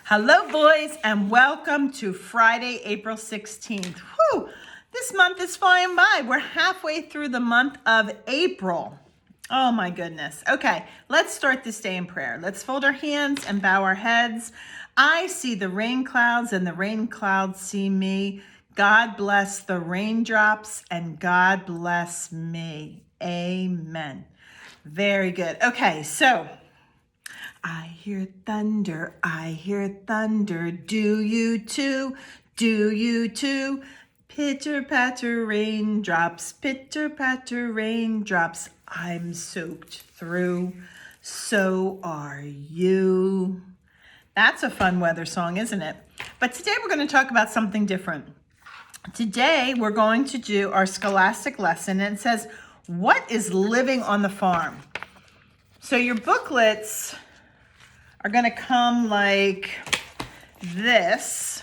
Hello, boys, and welcome to Friday, April 16th. Whew, this month is flying by. We're halfway through the month of April. Oh, my goodness. Okay, let's start this day in prayer. Let's fold our hands and bow our heads. I see the rain clouds, and the rain clouds see me. God bless the raindrops, and God bless me. Amen. Very good. Okay, so I hear thunder, do you too, do you too? Pitter patter raindrops, I'm soaked through, so are you. That's a fun weather song, isn't it? But today we're going to talk about something different. Today we're going to do our scholastic lesson, and it says, what is living on the farm? So your booklets are going to come like this.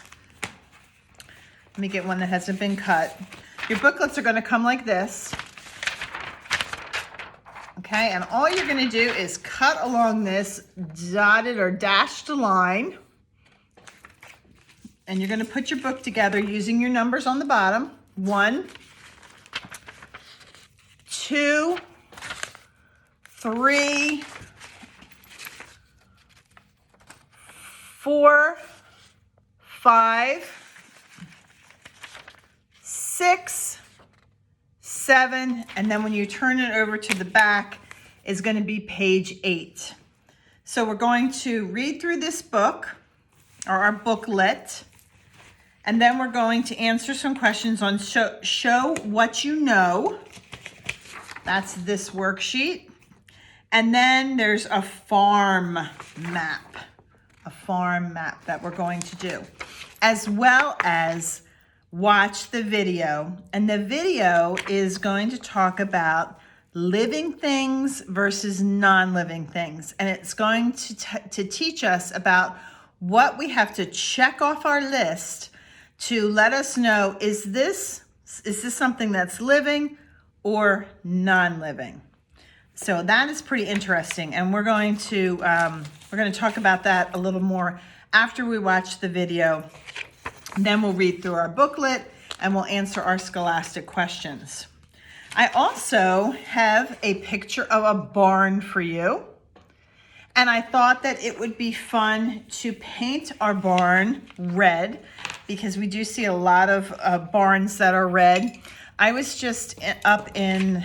Let me get one that hasn't been cut. Your booklets are going to come like this. Okay, and all you're going to do is cut along this dotted or dashed line. And you're going to put your book together using your numbers on the bottom. 1, 2, 3, 4, 5, 6, 7, and then when you turn it over to the back is going to be page 8. So we're going to read through this book, or our booklet, and then we're going to answer some questions on show what you know. That's this worksheet. And then there's a farm map that we're going to do, as well as watch the video. And the video is going to talk about living things versus non-living things. And it's going to teach us about what we have to check off our list to let us know, is this something that's living or non-living? So that is pretty interesting, and we're going to talk about that a little more after we watch the video. Then we'll read through our booklet and we'll answer our scholastic questions. I also have a picture of a barn for you, and I thought that it would be fun to paint our barn red, because we do see a lot of barns that are red. I was just up in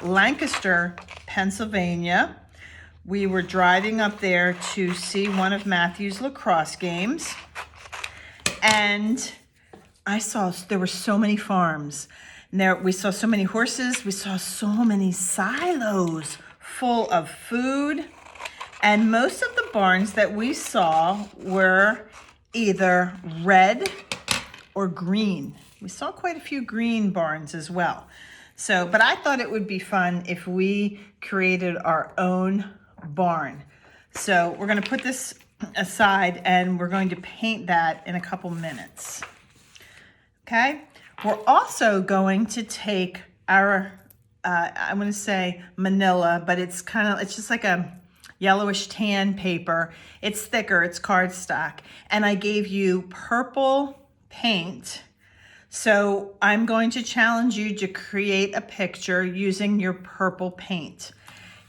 Lancaster, Pennsylvania. We were driving up there to see one of Matthew's lacrosse games, and I saw there were so many farms. We saw so many horses. We saw so many silos full of food, and most of the barns that we saw were either red or green. We saw quite a few green barns as well. So, but I thought it would be fun if we created our own barn. So we're going to put this aside and we're going to paint that in a couple minutes. Okay? We're also going to take our, I'm going to say manila, but it's just like a yellowish tan paper. It's thicker, it's cardstock. And I gave you purple paint. So I'm going to challenge you to create a picture using your purple paint.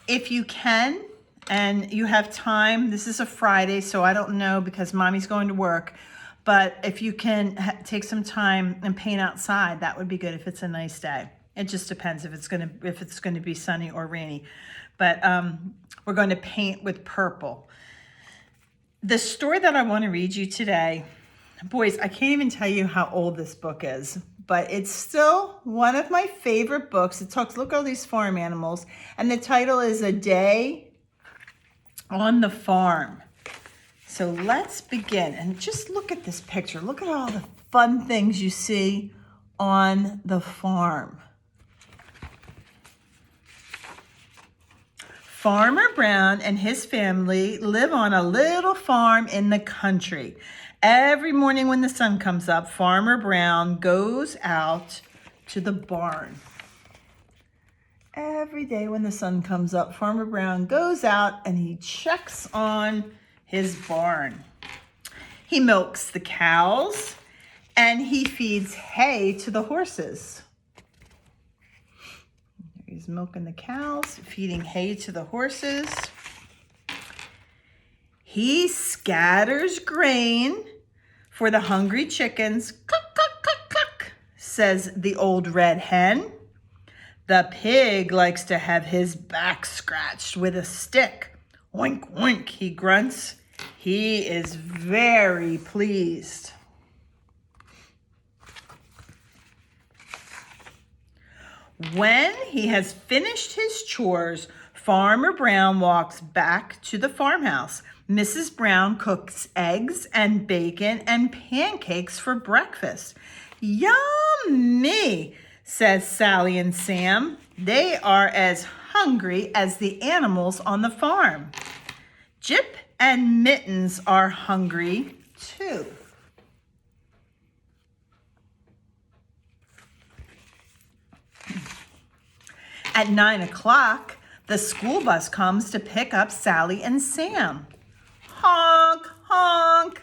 If you can, and you have time, this is a Friday, so I don't know because mommy's going to work, but if you can take some time and paint outside, that would be good if it's a nice day. It just depends if it's going to be sunny or rainy. But we're going to paint with purple. The story that I want to read you today, boys, I can't even tell you how old this book is, but it's still one of my favorite books. It talks, look at all these farm animals, and the title is A Day on the Farm. So let's begin, and just look at this picture. Look at all the fun things you see on the farm. Farmer Brown and his family live on a little farm in the country. Every morning when the sun comes up, Farmer Brown goes out to the barn. Every day when the sun comes up, Farmer Brown goes out and he checks on his barn. He milks the cows and he feeds hay to the horses. He's milking the cows, feeding hay to the horses. He scatters grain for the hungry chickens. Cluck, cluck, cluck, cluck, says the old red hen. The pig likes to have his back scratched with a stick. Oink, oink, he grunts. He is very pleased. When he has finished his chores, Farmer Brown walks back to the farmhouse. Mrs. Brown cooks eggs and bacon and pancakes for breakfast. Yummy, says Sally and Sam. They are as hungry as the animals on the farm. Jip and Mittens are hungry too. At 9 o'clock, the school bus comes to pick up Sally and Sam. Honk, honk.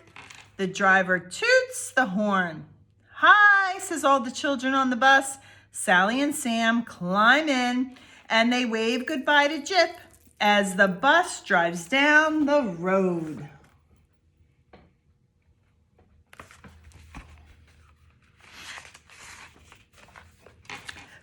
The driver toots the horn. Hi, says all the children on the bus. Sally and Sam climb in and they wave goodbye to Jip as the bus drives down the road.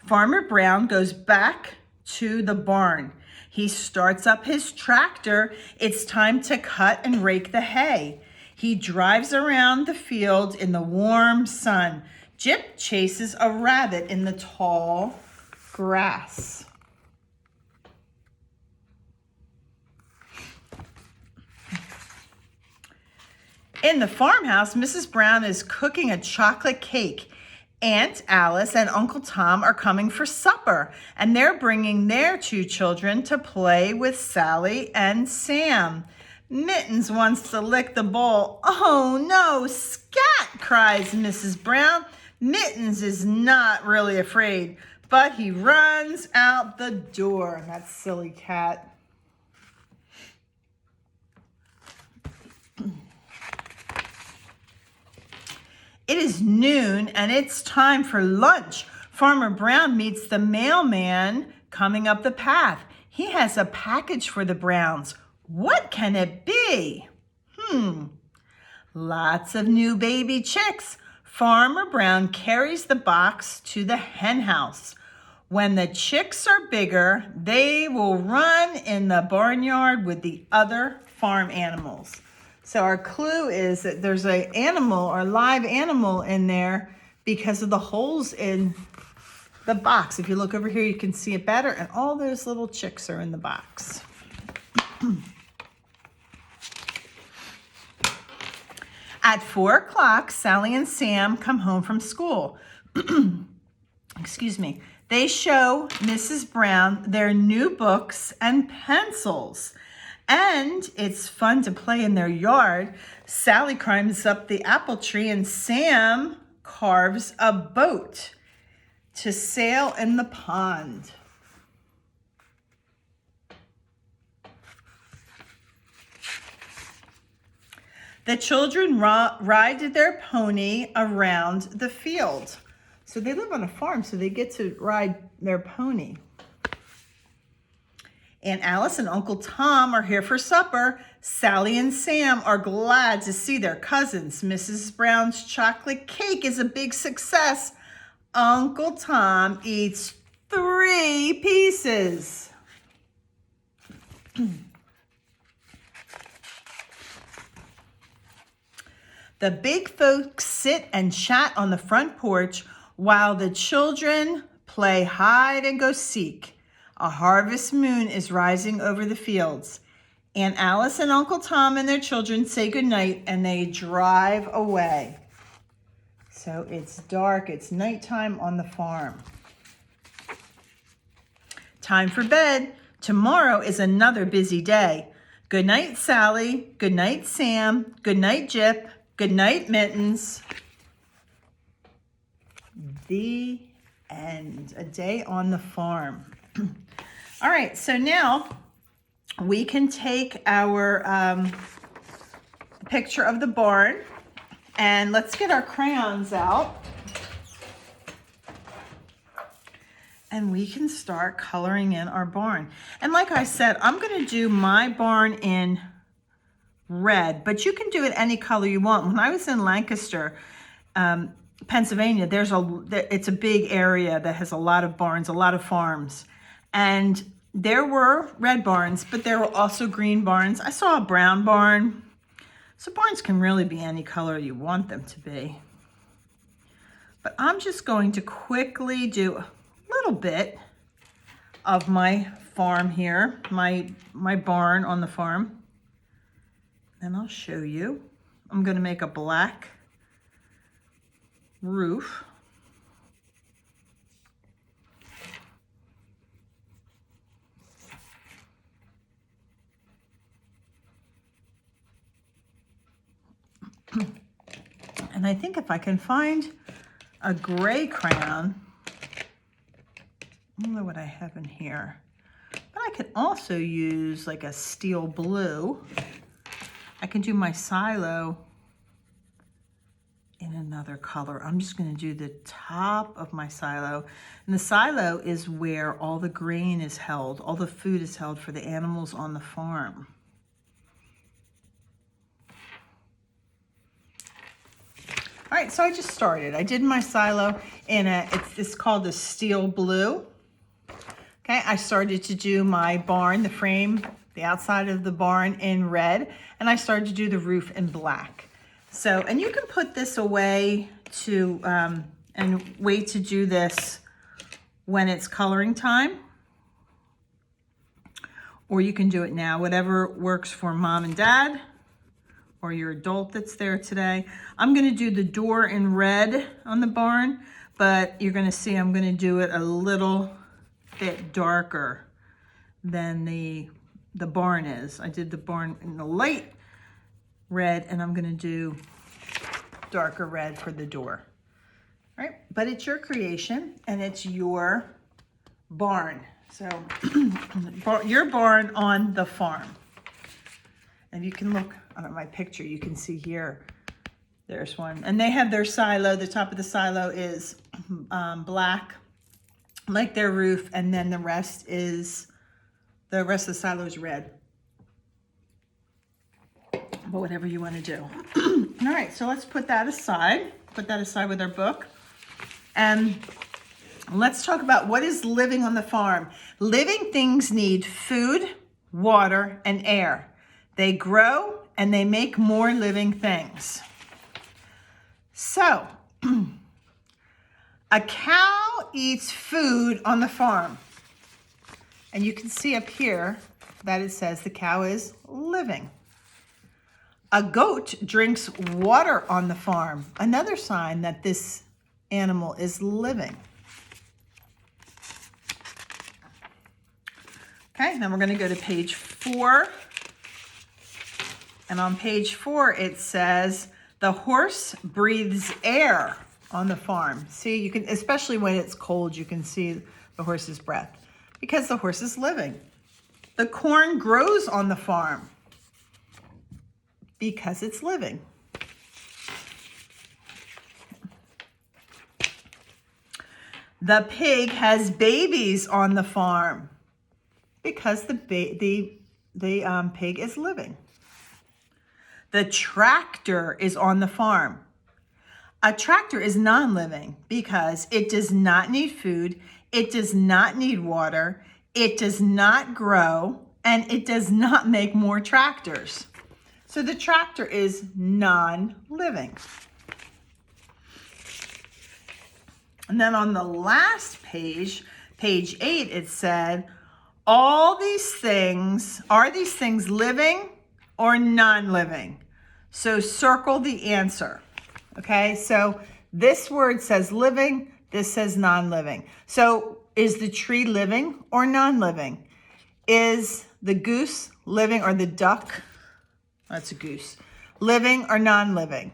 Farmer Brown goes back to the barn. He starts up his tractor. It's time to cut and rake the hay. He drives around the field in the warm sun. Jip chases a rabbit in the tall grass. In the farmhouse, Mrs. Brown is cooking a chocolate cake. Aunt Alice and Uncle Tom are coming for supper, and they're bringing their two children to play with Sally and Sam. Mittens wants to lick the bowl. Oh no, scat, cries Mrs. Brown. Mittens is not really afraid, but he runs out the door. That silly cat. It is noon and it's time for lunch. Farmer Brown meets the mailman coming up the path. He has a package for the Browns. What can it be? Lots of new baby chicks. Farmer Brown carries the box to the hen house. When the chicks are bigger, they will run in the barnyard with the other farm animals. So our clue is that there's an animal or live animal in there because of the holes in the box. If you look over here, you can see it better, and all those little chicks are in the box. At 4 o'clock, Sally and Sam come home from school. Excuse me. They show Mrs. Brown their new books and pencils. And it's fun to play in their yard. Sally climbs up the apple tree and Sam carves a boat to sail in the pond. The children ride their pony around the field. So they live on a farm, so they get to ride their pony. Aunt Alice and Uncle Tom are here for supper. Sally and Sam are glad to see their cousins. Mrs. Brown's chocolate cake is a big success. Uncle Tom eats 3 pieces. The big folks sit and chat on the front porch while the children play hide and go seek. A harvest moon is rising over the fields. Aunt Alice and Uncle Tom and their children say goodnight and they drive away. So it's dark, it's nighttime on the farm. Time for bed. Tomorrow is another busy day. Good night, Sally. Good night, Sam. Good night, Jip. Good night, Mittens. The end. A day on the farm. All right, so now we can take our picture of the barn. And let's get our crayons out. And we can start coloring in our barn. And like I said, I'm going to do my barn in red, but you can do it any color you want. When I was in Lancaster, Pennsylvania, it's a big area that has a lot of barns, a lot of farms. And there were red barns, but there were also green barns. I saw a brown barn. So barns can really be any color you want them to be. But I'm just going to quickly do little bit of my farm here, my barn on the farm. And I'll show you. I'm going to make a black roof. And I think if I can find a gray crayon, I don't know what I have in here, but I could also use like a steel blue. I can do my silo in another color. I'm just going to do the top of my silo. And the silo is where all the grain is held, all the food is held for the animals on the farm. All right, so I just started. I did my silo in it's called the steel blue. Okay, I started to do my barn, the frame, the outside of the barn in red, and I started to do the roof in black. So, and you can put this away to, and wait to do this when it's coloring time. Or you can do it now, whatever works for mom and dad or your adult that's there today. I'm gonna do the door in red on the barn, but you're gonna see I'm gonna do it a little bit darker than the barn is. I did the barn in the light red, and I'm gonna do darker red for the door. All right, but it's your creation and it's your barn. So your barn on the farm. And you can look at my picture, you can see here, there's one. And they have their silo, the top of the silo is black, like their roof, and then the rest of the silo is red. But whatever you want to do. All right, so let's put that aside with our book. And let's talk about what is living on the farm. Living things need food, water, and air. They grow and they make more living things. So, a cow eats food on the farm. And you can see up here that it says the cow is living. A goat drinks water on the farm. Another sign that this animal is living. Okay, now we're going to go to page 4. And on page 4, it says, the horse breathes air on the farm. See, you can, especially when it's cold, you can see the horse's breath because the horse is living. The corn grows on the farm because it's living. The pig has babies on the farm because the pig is living. The tractor is on the farm. A tractor is non-living because it does not need food, it does not need water, it does not grow, and it does not make more tractors. So the tractor is non-living. And then on the last page, page 8, it said, all these things, are these things living or non-living? So circle the answer. Okay, so this word says living, this says non-living. So is the tree living or non-living? Is the goose living, or the duck, that's a goose, living or non-living?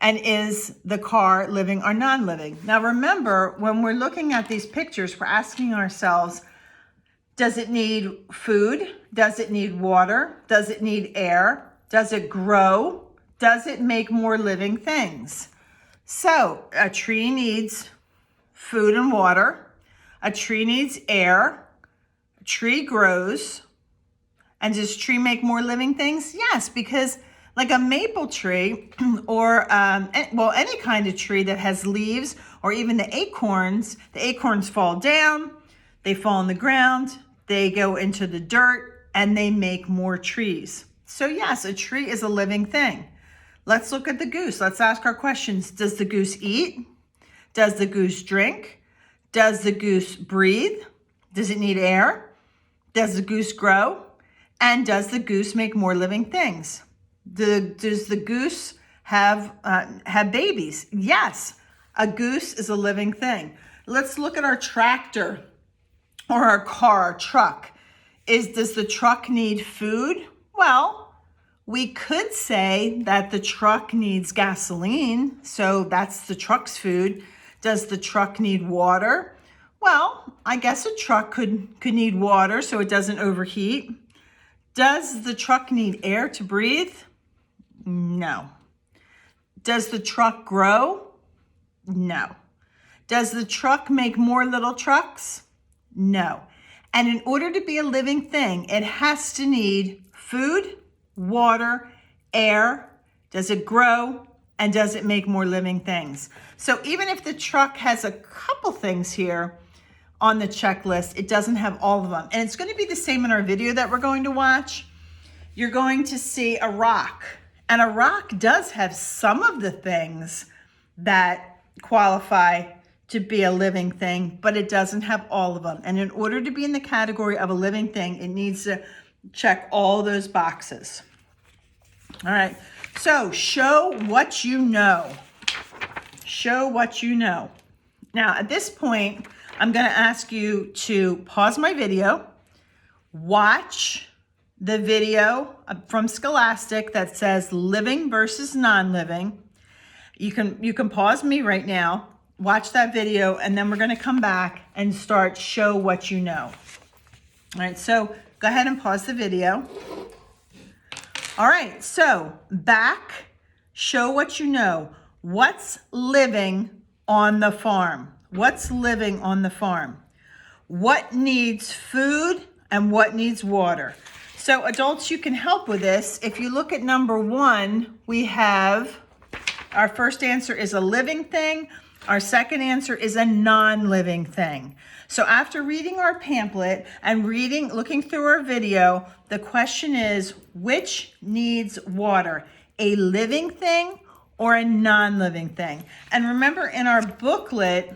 And is the car living or non-living? Now remember, when we're looking at these pictures, we're asking ourselves, does it need food? Does it need water? Does it need air? Does it grow? does it make more living things? So a tree needs food and water. A tree needs air. A tree grows. And does tree make more living things? Yes, because like a maple tree or, any kind of tree that has leaves or even the acorns fall down, they fall on the ground, they go into the dirt, and they make more trees. So yes, a tree is a living thing. Let's look at the goose. Let's ask our questions. Does the goose eat? Does the goose drink? Does the goose breathe? Does it need air? Does the goose grow? And does the goose make more living things? Does the goose have babies? Yes, a goose is a living thing. Let's look at our tractor or our car, our truck. Does the truck need food? Well, we could say that the truck needs gasoline, so that's the truck's food. Does the truck need water? Well, I guess a truck could need water so it doesn't overheat. Does the truck need air to breathe? No. Does the truck grow? No. Does the truck make more little trucks? No. And in order to be a living thing, it has to need food, water, air. Does it grow? And does it make more living things? So even if the truck has a couple things here on the checklist, it doesn't have all of them. And it's going to be the same in our video that we're going to watch. You're going to see a rock. And a rock does have some of the things that qualify to be a living thing, but it doesn't have all of them. And in order to be in the category of a living thing, it needs to check all those boxes. All right, so show what you know. Show what you know. Now, at this point, I'm going to ask you to pause my video, watch the video from Scholastic that says living versus non-living. You can pause me right now, watch that video, and then we're going to come back and start show what you know. All right, so go ahead and pause the video. All right, so back, show what you know. What's living on the farm? What's living on the farm? What needs food and what needs water? So adults, you can help with this. If you look at number 1, we have, our first answer is a living thing. Our second answer is a non-living thing. So after reading our pamphlet and looking through our video, the question is, which needs water? A living thing or a non-living thing? And remember in our booklet,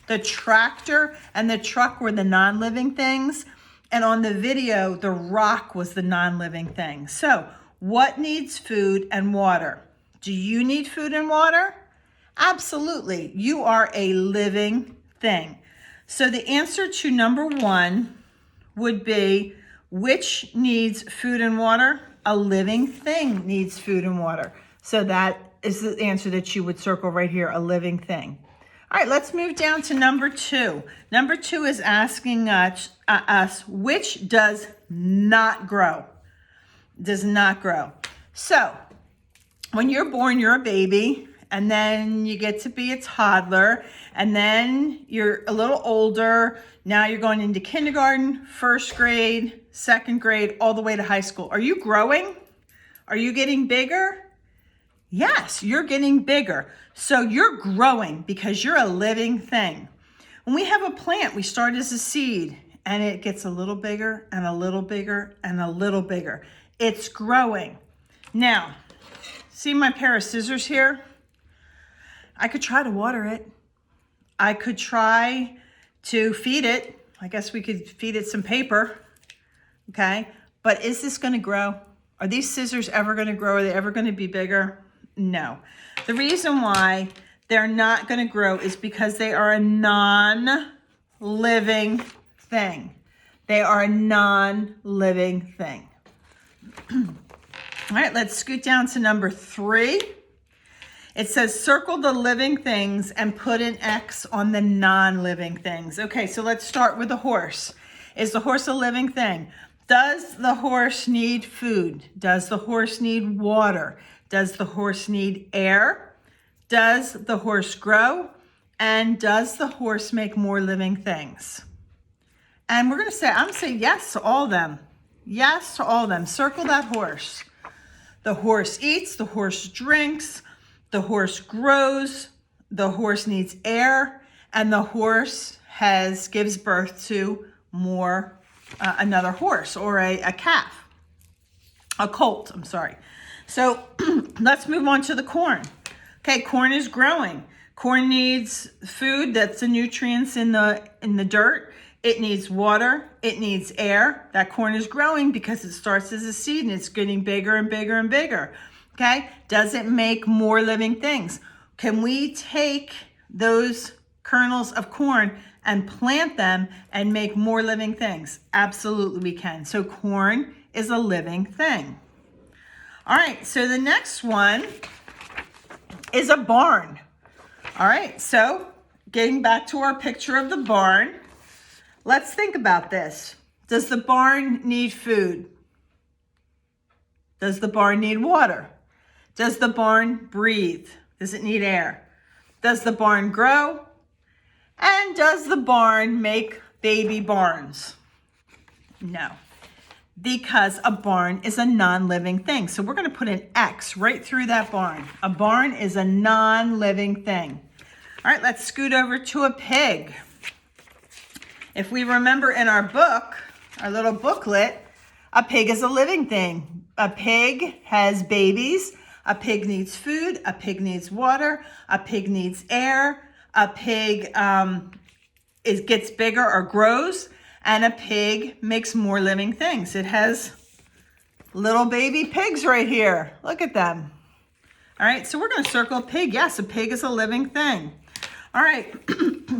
the tractor and the truck were the non-living things. And on the video, the rock was the non-living thing. So what needs food and water? Do you need food and water? Absolutely. You are a living thing. So the answer to number 1 would be, which needs food and water? A living thing needs food and water. So that is the answer that you would circle right here, a living thing. All right, let's move down to number 2. Number 2 is asking us which does not grow. Does not grow. So when you're born, you're a baby, and then you get to be a toddler, and then you're a little older. Now you're going into kindergarten, first grade, second grade, all the way to high school. Are you growing? Are you getting bigger? Yes, you're getting bigger. So you're growing because you're a living thing. When we have a plant, we start as a seed and it gets a little bigger and a little bigger and a little bigger. It's growing. Now, see my pair of scissors here? I could try to water it. I could try to feed it. I guess we could feed it some paper, okay? But is this gonna grow? Are these scissors ever gonna grow? Are they ever gonna be bigger? No. The reason why they're not gonna grow is because they are a non-living thing. They are a non-living thing. All right, let's scoot down to number 3. It says circle the living things and put an X on the non-living things. Okay, so let's start with the horse. Is the horse a living thing? Does the horse need food? Does the horse need water? Does the horse need air? Does the horse grow? And does the horse make more living things? And I'm going to say yes to all of them. Yes to all of them. Circle that horse. The horse eats, the horse drinks, the horse grows, the horse needs air, and the horse gives birth to another horse or a calf, a colt, I'm sorry. So let's move on to the corn. Okay, corn is growing. Corn needs food, that's the nutrients in the dirt. It needs water, it needs air. That corn is growing because it starts as a seed and it's getting bigger and bigger and bigger. Okay, does it make more living things? Can we take those kernels of corn and plant them and make more living things? Absolutely we can. So corn is a living thing. All right, so the next one is a barn. All right, so getting back to our picture of the barn, let's think about this. Does the barn need food? Does the barn need water? Does the barn breathe? Does it need air? Does the barn grow? And does the barn make baby barns? No, because a barn is a non-living thing. So we're going to put an X right through that barn. A barn is a non-living thing. All right, let's scoot over to a pig. If we remember in our book, our little booklet, a pig is a living thing. A pig has babies. A pig needs food. A pig needs water. A pig needs air. A pig gets bigger or grows. And a pig makes more living things. It has little baby pigs right here. Look at them. All right, so we're going to circle a pig. Yes, a pig is a living thing. All right,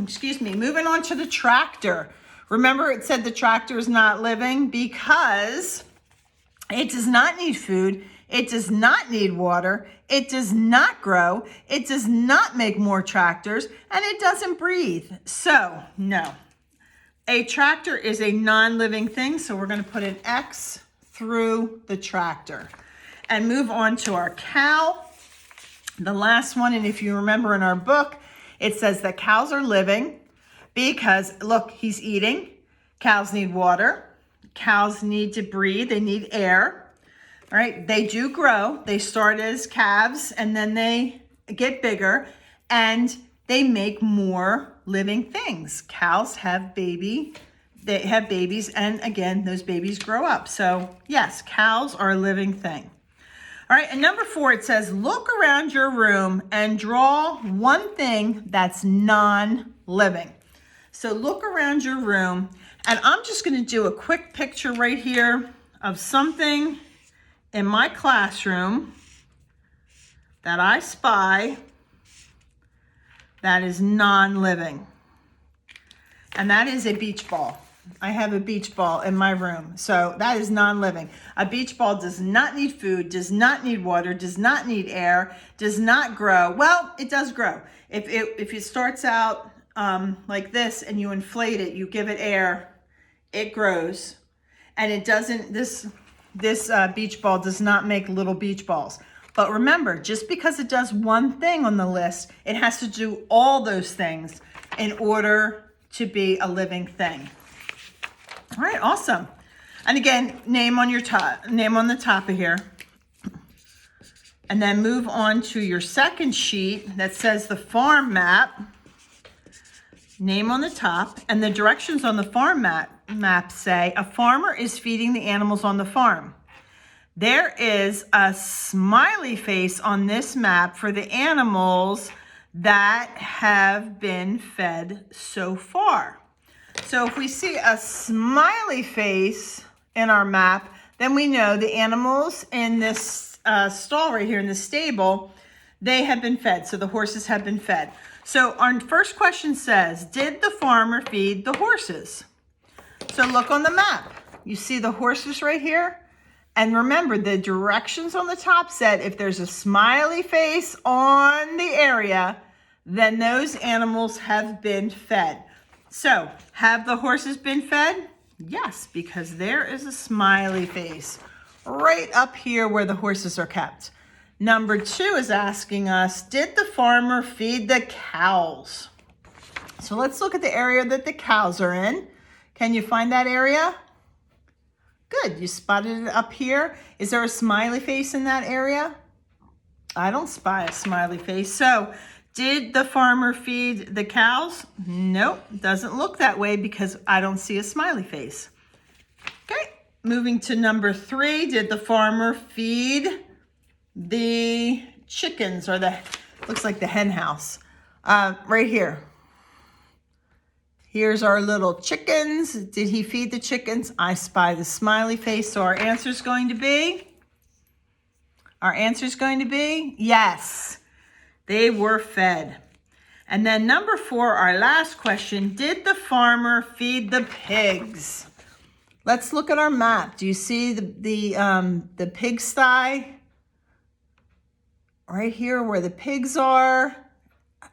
excuse me, moving on to the tractor. Remember it said the tractor is not living because it does not need food, it does not need water, it does not grow, it does not make more tractors, and it doesn't breathe. So, no. A tractor is a non-living thing, so we're going to put an X through the tractor. And move on to our cow, the last one, and if you remember in our book, it says that cows are living because, look, he's eating. Cows need water. Cows need to breathe. They need air. All right, they do grow. They start as calves and then they get bigger and they make more living things. Cows have babies and again, those babies grow up. So yes, cows are a living thing. All right, and number 4, it says, look around your room and draw one thing that's non-living. So look around your room, and I'm just going to do a quick picture right here of something in my classroom that I spy that is non-living, and that is a beach ball. I have a beach ball in my room, so that is non-living. A beach ball does not need food, does not need water, does not need air, does not grow. Well, it does grow. If it starts out like this and you inflate it, you give it air, it grows. And it doesn't, this beach ball does not make little beach balls. But remember, just because it does one thing on the list, it has to do all those things in order to be a living thing. All right, awesome. And again, name on the top of here. And then move on to your second sheet that says the farm map. Name on the top, and the directions on the farm map say a farmer is feeding the animals on the farm. There is a smiley face on this map for the animals that have been fed so far. So if we see a smiley face in our map, then we know the animals in this stall right here in the stable, they have been fed. So the horses have been fed. So our first question says, did the farmer feed the horses? So look on the map. You see the horses right here? And remember, the directions on the top said if there's a smiley face on the area, then those animals have been fed. So, have the horses been fed? Yes, because there is a smiley face right up here where the horses are kept. Number 2 is asking us, did the farmer feed the cows? So let's look at the area that the cows are in. Can you find that area? Good, you spotted it up here. Is there a smiley face in that area? I don't spy a smiley face. So, did the farmer feed the cows? Nope, doesn't look that way because I don't see a smiley face. Okay, moving to number 3, did the farmer feed the chickens, or looks like the hen house? Right here. Here's our little chickens. Did he feed the chickens? I spy the smiley face. So our answer is going to be? Yes, they were fed. And then number 4, our last question, did the farmer feed the pigs? Let's look at our map. Do you see the pigsty? Right here where the pigs are.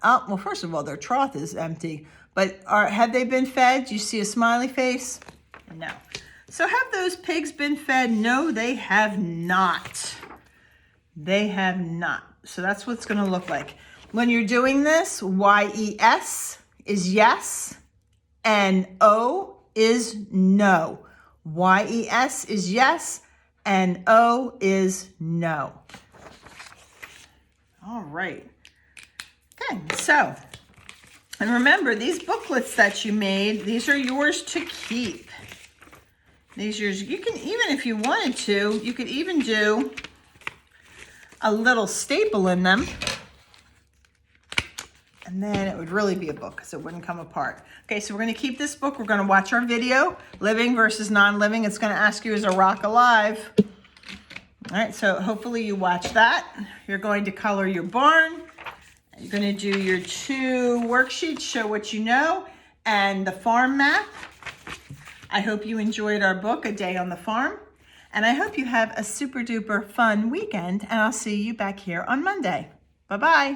Oh, well, first of all, their trough is empty. But have they been fed? Do you see a smiley face? No. So have those pigs been fed? No, they have not. They have not. So that's what it's going to look like. When you're doing this, YES is yes and O is no. YES is yes and O is no. All right. Okay, so, and remember, these booklets that you made, these are yours to keep. These are yours. You can, even if you wanted to, you could even do a little staple in them. And then it would really be a book because it wouldn't come apart. Okay, so we're going to keep this book. We're going to watch our video, living versus non-living. It's going to ask you, is a rock alive? All right, so hopefully you watch that. You're going to color your barn. You're going to do your 2 worksheets, show what you know, and the farm map. I hope you enjoyed our book, A Day on the Farm. And I hope you have a super duper fun weekend, and I'll see you back here on Monday. Bye-bye.